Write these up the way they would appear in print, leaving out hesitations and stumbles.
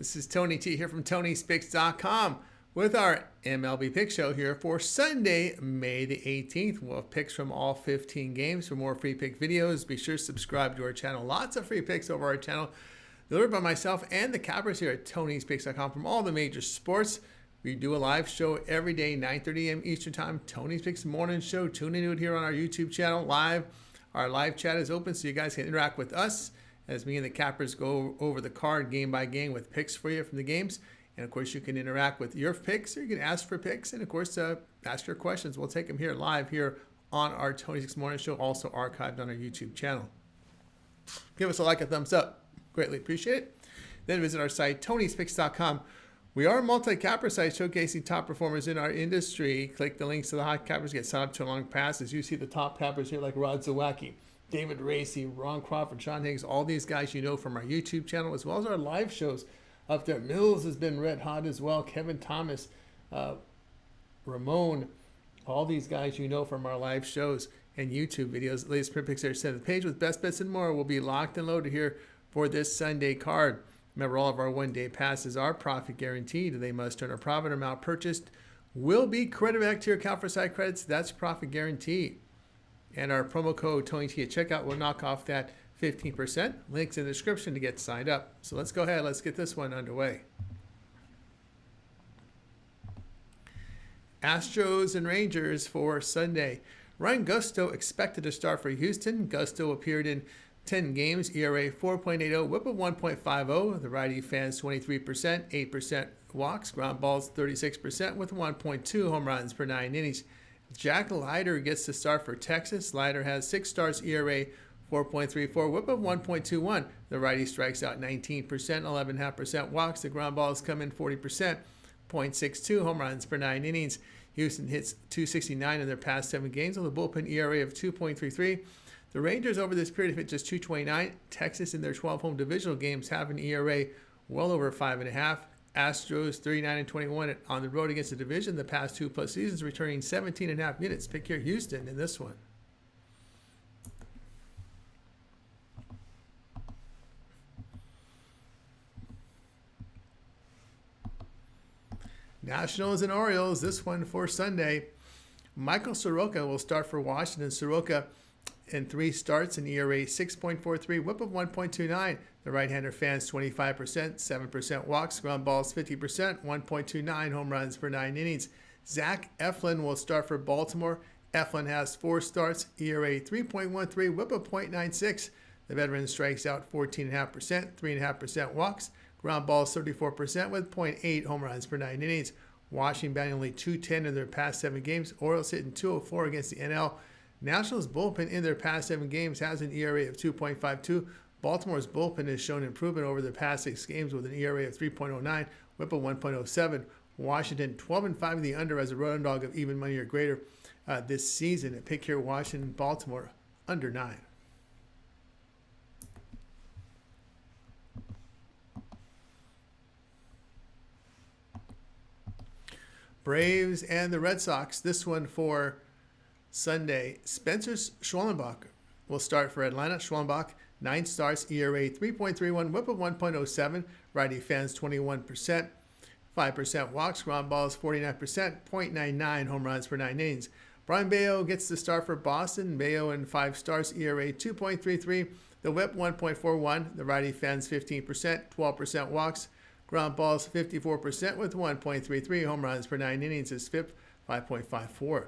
This is Tony T here from TonySpicks.com with our MLB Pick Show here for Sunday, May the 18th. We'll have picks from all 15 games. For more free pick videos, be sure to subscribe to our channel. Lots of free picks over our channel, delivered by myself and the cappers here at TonySpicks.com from all the major sports. We do a live show every day, 9:30 a.m. Eastern Time. Tony's Picks Morning Show. Tune into it here on our YouTube channel live. Our live chat is open so you guys can interact with us as me and the cappers go over the card game by game with picks for you from the games. And of course, you can interact with your picks, or you can ask for picks, and of course, ask your questions. We'll take them here live here on our Tony's Picks Morning Show, also archived on our YouTube channel. Give us a like, a thumbs up. Greatly appreciate it. Then visit our site, TonySpicks.com. We are a multi-capper site showcasing top performers in our industry. Click the links to the hot cappers, get signed up to a long pass. As you see the top cappers here like Rod Zawacki, David Racy, Ron Crawford, Sean Higgs, all these guys you know from our YouTube channel, as well as our live shows up there. Mills has been red hot as well. Kevin Thomas, Ramon, all these guys you know from our live shows and YouTube videos. The latest print picks are sent to the page with best bets and more will be locked and loaded here for this Sunday card. Remember, all of our one-day passes are profit guaranteed. They must earn a profit. Amount purchased will be credited back to your account for side credits. That's profit guaranteed. And our promo code TonyT at checkout will knock off that 15%. Links in the description to get signed up. So let's go ahead. Let's get this one underway. Astros and Rangers for Sunday. Ryan Gusto expected to start for Houston. Gusto appeared in 10 games, ERA 4.80, whip of 1.50. The righty fans 23%, 8% walks, ground balls 36% with 1.2 home runs per 9 innings. Jack Leiter gets the start for Texas. Leiter has 6 starts, ERA 4.34, whip of 1.21. The righty strikes out 19%, 11.5% walks. The ground balls come in 40%, 0.62 home runs per 9 innings. Houston hits .269 in their past 7 games with a bullpen ERA of 2.33. The Rangers over this period have hit just .229. Texas in their 12 home divisional games have an ERA well over 5.5. Astros 39-21 on the road against the division the past 2+ seasons, returning 17.5 units. Pick here Houston in this one. Nationals and Orioles, this one for Sunday. Michael Soroka will start for Washington. Soroka in 3 starts, an ERA 6.43, whip of 1.29. The right-hander fans 25%, 7% walks, ground balls 50%, 1.29 home runs per 9 innings. Zach Eflin will start for Baltimore. Eflin has 4 starts, ERA 3.13, whip of 0.96. The veteran strikes out 14.5%, 3.5% walks, ground balls 34% with 0.8 home runs per 9 innings. Washington batting only .210 in their past 7 games. Orioles hitting .204 against the NL. Nationals bullpen in their past 7 games has an ERA of 2.52. Baltimore's bullpen has shown improvement over the past 6 games with an ERA of 3.09, whip of 1.07. Washington 12-5 in the under as a road underdog of even money or greater this season. At pick here, Washington, Baltimore, under 9. Braves and the Red Sox, this one for Sunday. Spencer Schwellenbach will start for Atlanta. Schwellenbach, 9 starts, ERA 3.31, whip of 1.07. Righty fans 21%, 5% walks, ground balls 49%, 0.99 home runs per 9 innings. Brian Bayo gets the start for Boston. Bayo in 5 starts, ERA 2.33, the whip 1.41. The righty fans 15%, 12% walks, ground balls 54% with 1.33 home runs per 9 innings. His FIP 5.54.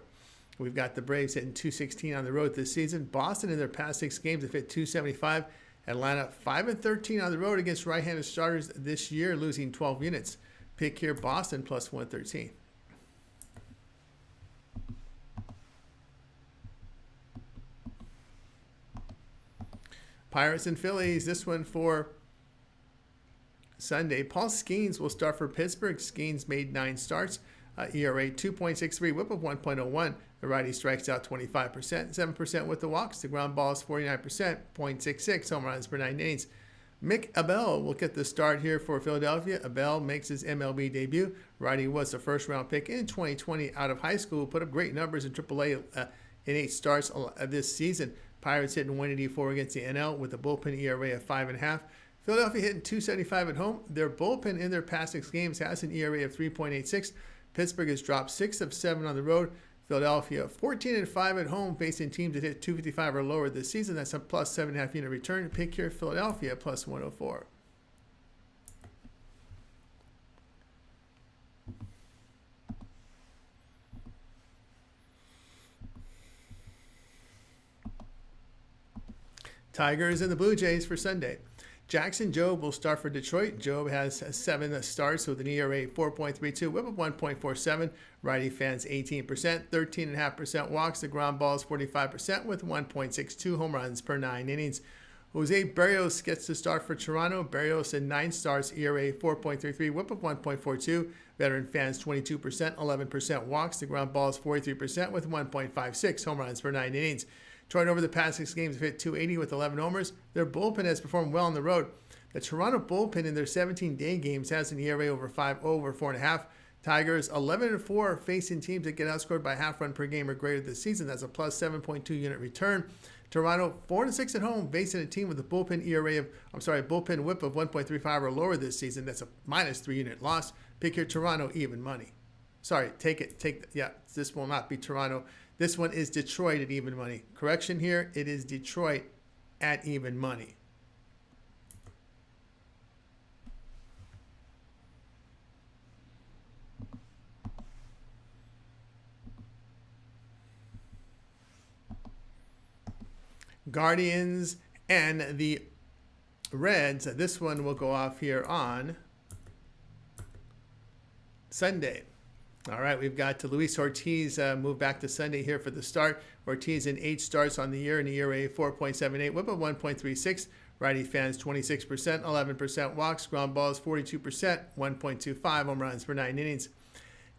We've got the Braves hitting .216 on the road this season. Boston in their past 6 games have hit .275. Atlanta 5-13 on the road against right-handed starters this year, losing 12 units. Pick here Boston plus 113. Pirates and Phillies, this one for Sunday. Paul Skeens will start for Pittsburgh. Skeens made 9 starts. ERA 2.63, whip of 1.01. The righty strikes out 25%, 7% with the walks. The ground balls 49%, 0.66 home runs per 9 innings. Mick Abel will get the start here for Philadelphia. Abel makes his MLB debut. Righty was a first-round pick in 2020 out of high school. Put up great numbers in AAA in 8 starts this season. Pirates hitting .184 against the NL with a bullpen ERA of 5.5. Philadelphia hitting 275 at home. Their bullpen in their past 6 games has an ERA of 3.86. Pittsburgh has dropped 6 of 7 on the road. Philadelphia 14-5 at home, facing teams that hit 255 or lower this season. That's a plus 7.5 unit return. Pick here Philadelphia plus 104. Tigers and the Blue Jays for Sunday. Jackson Jobe will start for Detroit. Jobe has 7 starts with an ERA 4.32, whip of 1.47. Righty fans 18%, 13.5% walks. The ground balls 45% with 1.62 home runs per 9 innings. Jose Berrios gets the start for Toronto. Berrios in 9 starts, ERA 4.33, whip of 1.42. Veteran fans 22%, 11% walks. The ground balls 43% with 1.56 home runs per 9 innings. Detroit over the past 6 games have hit 280 with 11 homers. Their bullpen has performed well on the road. The Toronto bullpen in their 17-day games has an ERA over 4.5. Tigers 11-4 facing teams that get outscored by half run per game or greater this season. That's a plus 7.2 unit return. Toronto 4-6 at home facing a team with a bullpen bullpen whip of 1.35 or lower this season. That's a minus 3 unit loss. Pick your Toronto even money. This will not be Toronto. This one is Detroit at even money. Correction here, it is Detroit at even money. Guardians and the Reds. This one will go off here on Sunday. All right, we've got Luis Ortiz move back to Sunday here for the start. Ortiz in 8 starts on the year, an ERA 4.78, whip of 1.36. Righty fans 26%, 11% walks. Ground balls 42%, 1.25 home runs per 9 innings.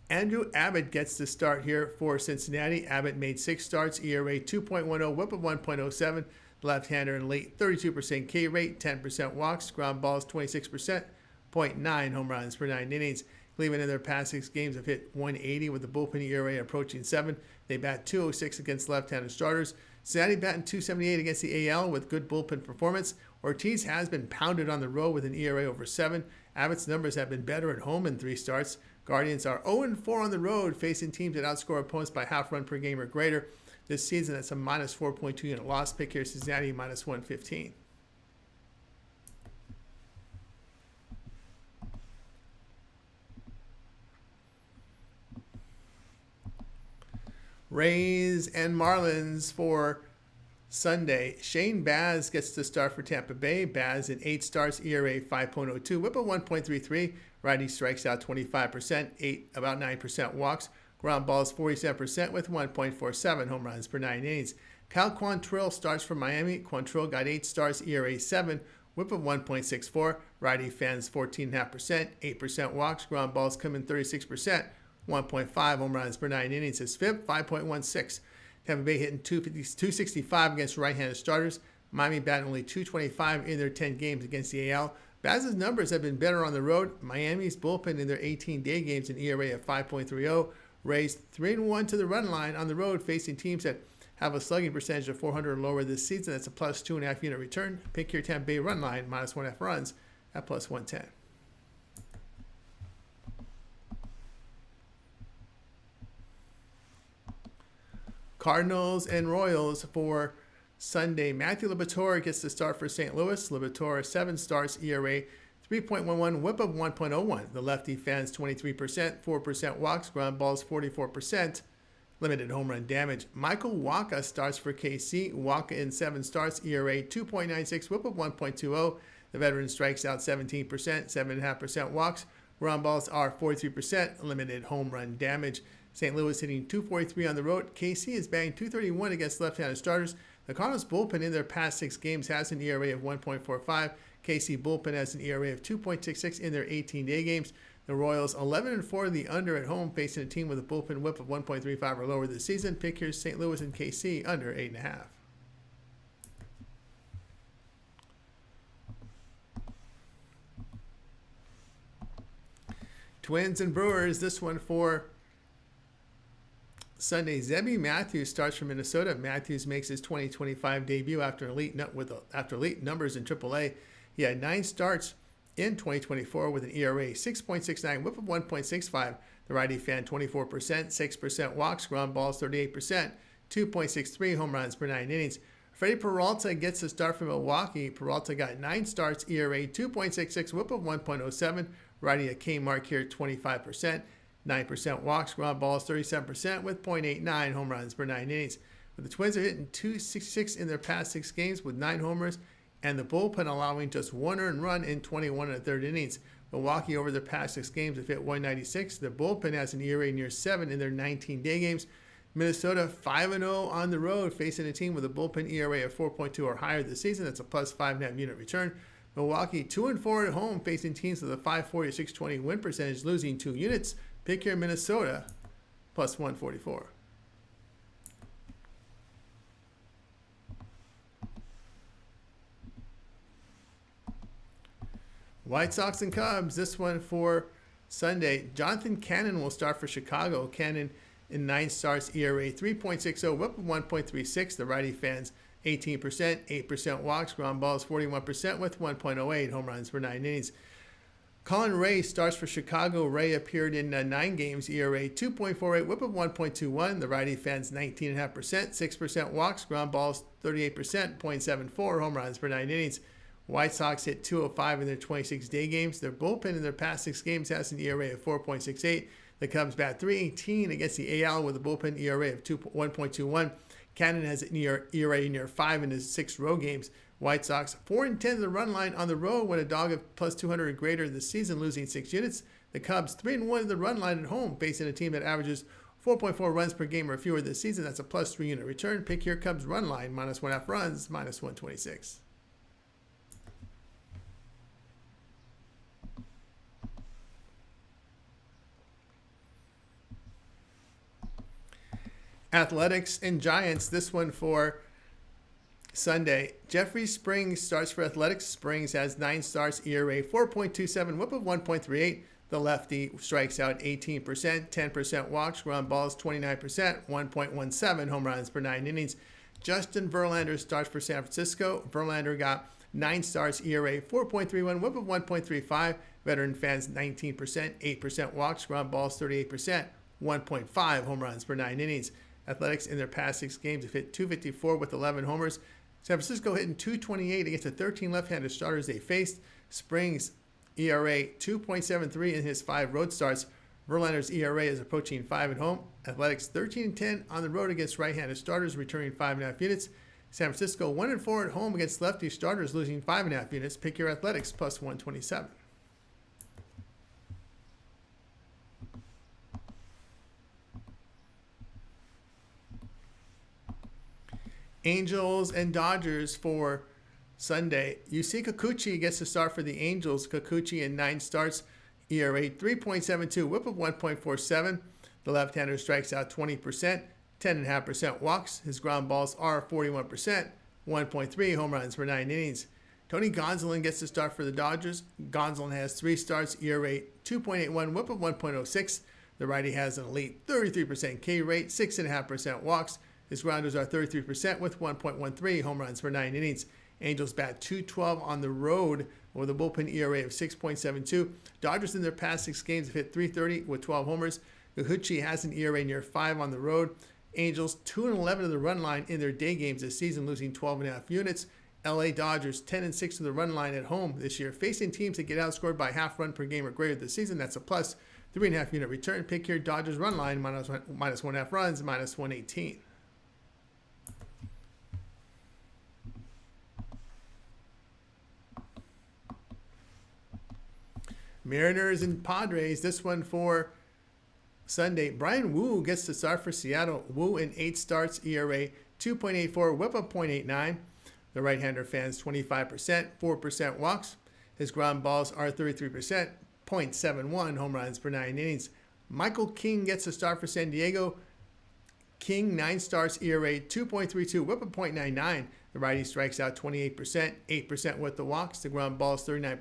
Andrew Abbott gets the start here for Cincinnati. Abbott made 6 starts, ERA 2.10, whip of 1.07. Left-hander in late, 32% K rate, 10% walks. Ground balls 26%, 0.9 home runs per 9 innings. Cleveland in their past 6 games have hit 180 with the bullpen ERA approaching 7. They bat 206 against left-handed starters. Cincinnati batting 278 against the AL with good bullpen performance. Ortiz has been pounded on the road with an ERA over 7. Abbott's numbers have been better at home in 3 starts. Guardians are 0-4 on the road, facing teams that outscore opponents by half run per game or greater. This season, that's a minus 4.2 unit loss. Pick here, Cincinnati minus 115. Rays and Marlins for Sunday. Shane Baz gets the start for Tampa Bay. Baz in 8 starts, ERA 5.02, whip of 1.33. Righty strikes out 25%, about 9% walks. Ground balls 47% with 1.47 home runs per 9 innings. Cal Quantrill starts for Miami. Quantrill got 8 starts, ERA 7, whip of 1.64. Righty fans 14.5%, 8% walks. Ground balls come in 36%. 1.5 home runs per 9 innings. His FIP, 5.16. Tampa Bay hitting 265 against right-handed starters. Miami batting only 225 in their 10 games against the AL. Baz's numbers have been better on the road. Miami's bullpen in their 18-day games an ERA of 5.30. Rays 3-1 to the run line on the road, facing teams that have a slugging percentage of 400 or lower this season. That's a plus 2.5 unit return. Pick your Tampa Bay run line, minus 1.5 runs at plus 110. Cardinals and Royals for Sunday. Matthew Liberatore gets the start for St. Louis. Liberatore 7 starts, ERA 3.11, whip of 1.01. The lefty fans 23%, 4% walks. Ground balls 44%. Limited home run damage. Michael Wacha starts for KC. Wacha in 7 starts, ERA 2.96, whip of 1.20. The veteran strikes out 17%, 7.5% walks. Ground balls are 43%. Limited home run damage. St. Louis hitting 243 on the road. KC is batting 231 against left-handed starters. The Cardinals bullpen in their past 6 games has an ERA of 1.45. KC bullpen has an ERA of 2.66 in their 18-day games. The Royals 11-4 the under at home, facing a team with a bullpen whip of 1.35 or lower this season. Pick here St. Louis and KC under 8.5. Twins and Brewers. This one for Sunday. Zebby Matthews starts for Minnesota. Matthews makes his 2025 debut after elite numbers in AAA. He had 9 starts in 2024 with an ERA 6.69, whip of 1.65. The righty fan 24%, 6% walks, ground balls 38%, 2.63 home runs per 9 innings. Freddie Peralta gets the start from Milwaukee. Peralta got 9 starts, ERA 2.66, whip of 1.07. Righty a K mark here, 25%, 9% walks, ground balls 37% with 0.89 home runs per 9 innings. But the Twins are hitting .266 in their past 6 games with 9 homers, and the bullpen allowing just 1 earned run in 21 1/3 innings. Milwaukee over their past 6 games have hit .196. The bullpen has an ERA near 7 in their 19-day games. Minnesota 5-0 on the road, facing a team with a bullpen ERA of 4.2 or higher this season. That's a plus 5.5 unit return. Milwaukee 2-4 at home, facing teams with a .540 or .620 win percentage, losing 2 units. Pick here Minnesota plus 144. White Sox and Cubs, this one for Sunday. Jonathan Cannon will start for Chicago. Cannon in 9 starts, ERA 3.60, whip of 1.36. The righty fans 18%, 8% walks, ground balls 41% with 1.08 home runs per 9 innings. Colin Ray starts for Chicago. Ray appeared in 9 games, ERA 2.48, whip of 1.21. The righty fans 19.5%, 6% walks, ground balls 38%, 0.74 home runs per 9 innings. White Sox hit .205 in their 26-day games. Their bullpen in their past 6 games has an ERA of 4.68. The Cubs bat .318 against the AL with a bullpen ERA of 1.21. Cannon has an ERA near 5 in his 6 road games. White Sox 4-10 to the run line on the road when a dog of plus 200 or greater this season, losing 6 units. The Cubs 3-1 to the run line at home, facing a team that averages 4.4 runs per game or fewer this season. That's a plus 3 unit return. Pick here Cubs run line, minus 1.5 runs, minus 126. Athletics and Giants, this one for Sunday. Jeffrey Springs starts for Athletics. Springs has 9 starts, ERA 4.27, whip of 1.38. The lefty strikes out 18%, 10% walks, ground balls 29%, 1.17 home runs per 9 innings. Justin Verlander starts for San Francisco. Verlander got 9 starts, ERA 4.31, whip of 1.35. Veteran fans 19%, 8% walks, ground balls 38%, 1.5 home runs per 9 innings. Athletics in their past 6 games have hit .254 with 11 homers. San Francisco hitting .228 against the 13 left-handed starters they faced. Springs ERA 2.73 in his 5 road starts. Verlander's ERA is approaching 5 at home. Athletics 13-10 on the road against right-handed starters, returning 5.5 units. San Francisco 1-4 at home against lefty starters, losing 5.5 units. Pick your Athletics plus 127. Angels and Dodgers for Sunday. Yusei Kikuchi gets the start for the Angels. Kikuchi in 9 starts, ERA 3.72, whip of 1.47. The left-hander strikes out 20%, 10.5% walks. His ground balls are 41%, 1.3 home runs per 9 innings. Tony Gonsolin gets the start for the Dodgers. Gonsolin has 3 starts, ERA 2.81, whip of 1.06. The righty has an elite 33% K rate, 6.5% walks. His grounders are 33% with 1.13 home runs per 9 innings. Angels bat .212 on the road with a bullpen ERA of 6.72. Dodgers in their past 6 games have hit .330 with 12 homers. Kikuchi has an ERA near 5 on the road. Angels 2-11 to the run line in their day games this season, losing 12.5 units. LA Dodgers 10-6 to the run line at home this year, facing teams that get outscored by half run per game or greater this season. That's a plus 3.5 unit return. Pick here Dodgers run line, minus 1.5 runs, minus 118. Mariners and Padres, this one for Sunday. Brian Wu gets the start for Seattle. Wu in 8 starts, ERA 2.84, whip of 0.89. The right-hander fans 25%, 4% walks. His ground balls are 33%, 0.71 home runs per 9 innings. Michael King gets the start for San Diego. King 9 starts, ERA 2.32, whip of 0.99. The righty strikes out 28%, 8% with the walks. The ground balls 39%,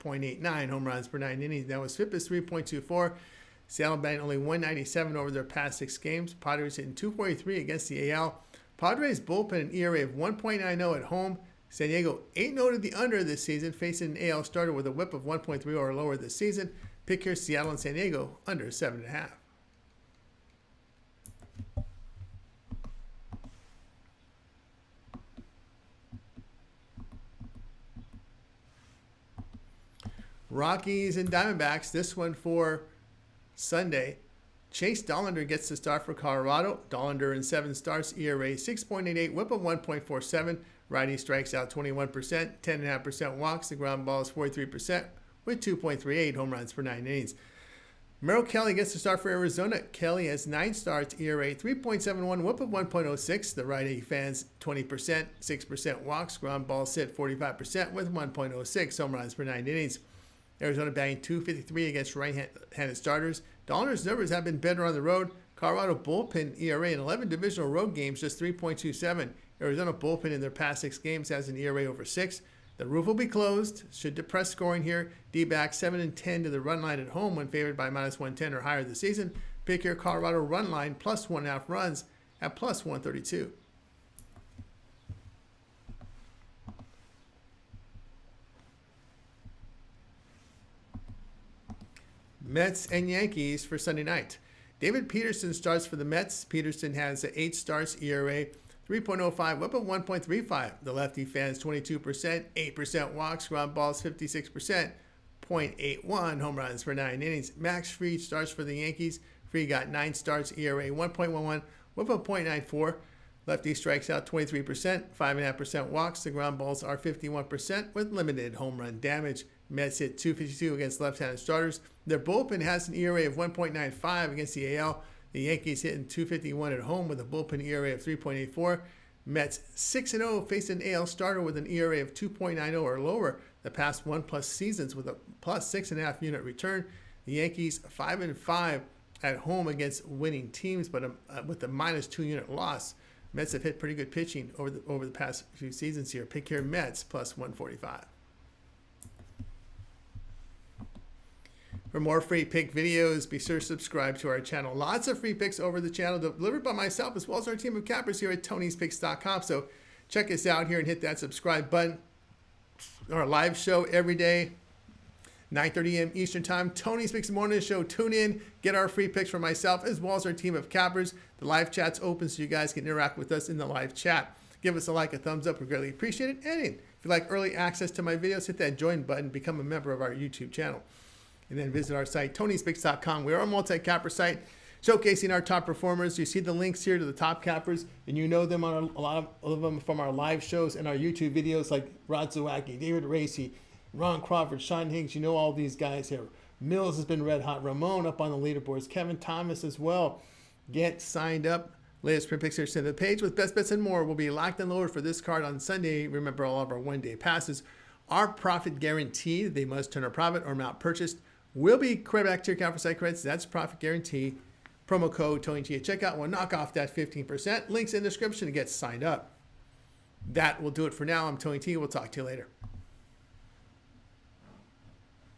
0.89 home runs per 9 innings. That was FIP is 3.24. Seattle batting only 197 over their past 6 games. Padres hitting .243 against the AL. Padres bullpen an ERA of 1.90 at home, San Diego 8-0 to the under this season, facing an AL starter with a whip of 1.3 or lower this season. Pick here Seattle and San Diego under 7.5. Rockies and Diamondbacks. This one for Sunday. Chase Dollander gets the start for Colorado. Dollander in 7 starts, ERA 6.88, whip of 1.47. Righty strikes out 21%, 10.5% walks. The ground ball is 43% with 2.38 home runs per 9 innings. Merrill Kelly gets the start for Arizona. Kelly has 9 starts, ERA 3.71, whip of 1.06. The righty fans 20%, 6% walks. Ground ball sit 45% with 1.06 home runs per 9 innings. Arizona batting .253 against right-handed starters. Dollander's numbers have been better on the road. Colorado bullpen ERA in 11 divisional road games, just 3.27. Arizona bullpen in their past 6 games has an ERA over 6. The roof will be closed. Should depress scoring here. D-backs 7-10 to the run line at home when favored by -110 or higher this season. Pick your Colorado run line plus 1.5 runs at plus 132. Mets and Yankees for Sunday night. David Peterson starts for the Mets. Peterson has 8 starts, ERA 3.05, whip of 1.35. The lefty fans 22%, 8% walks, ground balls 56%, .81 home runs per 9 innings. Max Fried starts for the Yankees. Fried got 9 starts, ERA 1.11, whip of .94. Lefty strikes out 23%, 5.5% walks. The ground balls are 51% with limited home run damage. Mets hit .252 against left-handed starters. Their bullpen has an ERA of 1.95 against the AL. The Yankees hitting .251 at home with a bullpen ERA of 3.84. Mets 6-0 faced an AL starter with an ERA of 2.90 or lower the past 1+ seasons with a plus 6.5 unit return. The Yankees 5-5 at home against winning teams, but with a -2 unit loss. Mets have hit pretty good pitching over the past few seasons here. Pick here Mets plus 145. For more free pick videos, be sure to subscribe to our channel. Lots of free picks over the channel delivered by myself as well as our team of cappers here at Tony'sPicks.com. So check us out here and hit that subscribe button. Our live show every day, 9:30 a.m. Eastern Time. Tony's Picks Morning Show. Tune in, get our free picks for myself as well as our team of cappers. The live chat's open so you guys can interact with us in the live chat. Give us a like, a thumbs up. We greatly appreciate it. And if you like early access to my videos, hit that join button. Become a member of our YouTube channel. And then visit our site, Tony'sPicks.com. We are a multi-capper site showcasing our top performers. You see the links here to the top cappers, and you know them on a lot of them from our live shows and our YouTube videos like Rod Zawacki, David Racy, Ron Crawford, Sean Higgs. You know all these guys here. Mills has been red hot. Ramon up on the leaderboards. Kevin Thomas as well. Get signed up. Latest print picks here to the page with best bets and more will be locked and loaded for this card on Sunday. Remember, all of our one-day passes are profit guaranteed. They must turn a profit or amount purchased will be credit back to your account for site credits. That's profit guarantee. Promo code TonyT at checkout will knock off that 15%. Links in the description to get signed up. That will do it for now. I'm Tony T. We'll talk to you later.